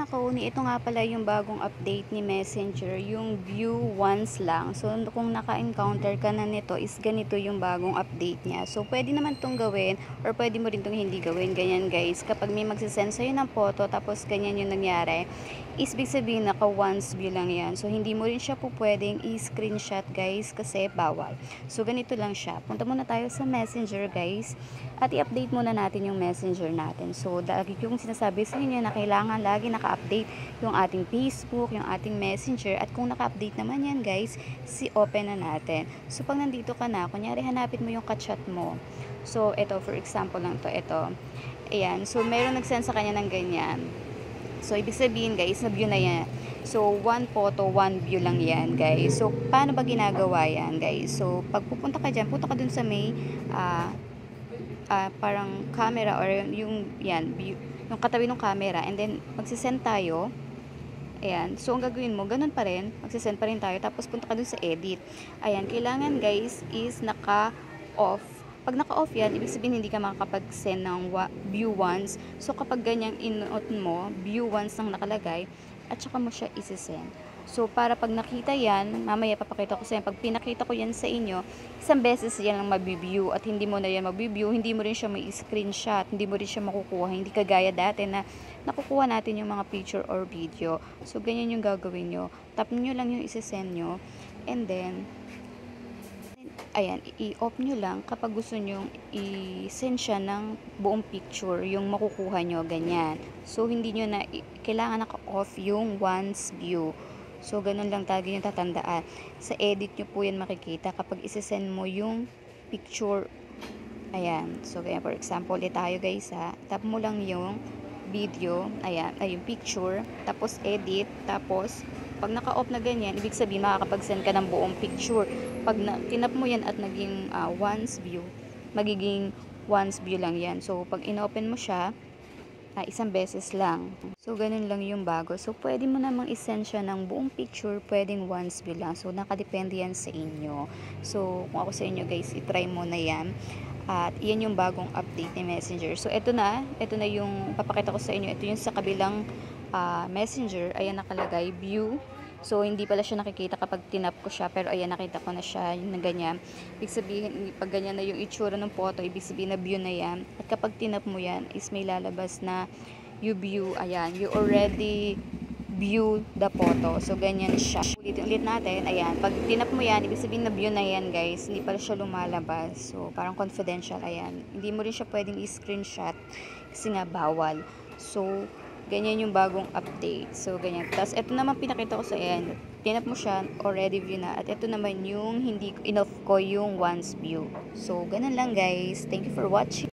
mga kauni, ito nga pala yung bagong update ni Messenger, yung view once lang. So, kung naka-encounter ka na nito, is ganito yung bagong update niya. So, pwede naman itong gawin, or pwede mo rin itong hindi gawin. Ganyan guys, kapag may magsisend sa'yo ng photo, tapos ganyan yung nangyari, is big sabihin naka once view lang yan. So, hindi mo rin siya po pwedeng i-screenshot guys, kasi bawal. So, ganito lang siya. Punta muna tayo sa Messenger guys, at i-update muna natin yung Messenger natin. So, lagi yung sinasabi sa inyo na kailangan lagi naka-update yung ating Facebook, yung ating Messenger, at kung naka-update naman yan guys, open na natin. So, pag nandito ka na, kunyari hanapin mo yung ka-chat mo. So, ito, for example lang to, ito. Ayan, so meron nag-send sa kanya ng ganyan. So, ibig sabihin guys, na-view na yan. So, one photo, one view lang yan guys. So, paano ba ginagawa yan guys? So, pag pupunta ka dyan, punta ka dun sa may parang camera, or yung yan, yung katabi ng camera, and then magsisend tayo. Ayan, so ang gagawin mo, ganun pa rin, magsisend pa rin tayo, tapos punta ka dun sa edit. Ayan, kailangan guys is naka-off. Pag naka-off yan, ibig sabihin hindi ka makakapag-send ng view once. So kapag ganyang in-note mo, view once nang nakalagay, at saka mo siya isi-send. So, para pag nakita yan, mamaya papakita ko sa inyo. Pag pinakita ko yan sa inyo, isang beses yan lang mabibview, at hindi mo na yan mabibview, hindi mo rin siya may screenshot, hindi mo rin siya makukuha. Hindi kagaya dati na nakukuha natin yung mga picture or video. So, ganyan yung gagawin nyo. Tap nyo lang yung isi-send nyo, and then, ayan, i-off nyo lang kapag gusto nyo i-send siya ng buong picture, yung makukuha nyo, ganyan. So, hindi nyo na, kailangan naka-off yung once view. So, ganun lang talaga yung tatandaan. Sa edit nyo po yan makikita kapag isi-send mo yung picture. Ayan. So, kaya for example, tayo guys ha. Tap mo lang yung video. Ayan. Ay, yung picture. Tapos edit. Tapos, pag naka-off na ganyan, ibig sabihin makakapag-send ka ng buong picture. Pag tinap mo yan at naging once view, magiging once view lang yan. So, pag in-open mo siya, isang beses lang. So, ganun lang yung bago. So, pwede mo namang isend siya ng buong picture, pwedeng once view lang. So, nakadepende yan sa inyo. So, kung ako sa inyo guys, itry mo na yan. At yan yung bagong update ni Messenger. So, ito na yung papakita ko sa inyo. Ito yung sa kabilang Messenger. Ayan nakalagay, view. So, hindi pala siya nakikita kapag tinap ko siya. Pero, ayan, nakita ko na siya. Yung na ganyan. Ibig sabihin, pag ganyan na yung itsura ng photo, ibig sabihin na view na yan. At kapag tinap mo yan, is may lalabas na you view. Ayan, you already view the photo. So, ganyan siya. Ulit natin. Ayan, pag tinap mo yan, ibig sabihin na view na yan, guys. Hindi pala siya lumalabas. So, parang confidential. Ayan. Hindi mo rin siya pwedeng i-screenshot kasi nga bawal. So, ganyan yung bagong update. So, ganyan. Tapos, ito naman pinakita ko sa end. Tinap mo siya, already view na. At ito naman yung hindi enough ko yung once view. So, ganun lang guys. Thank you for watching.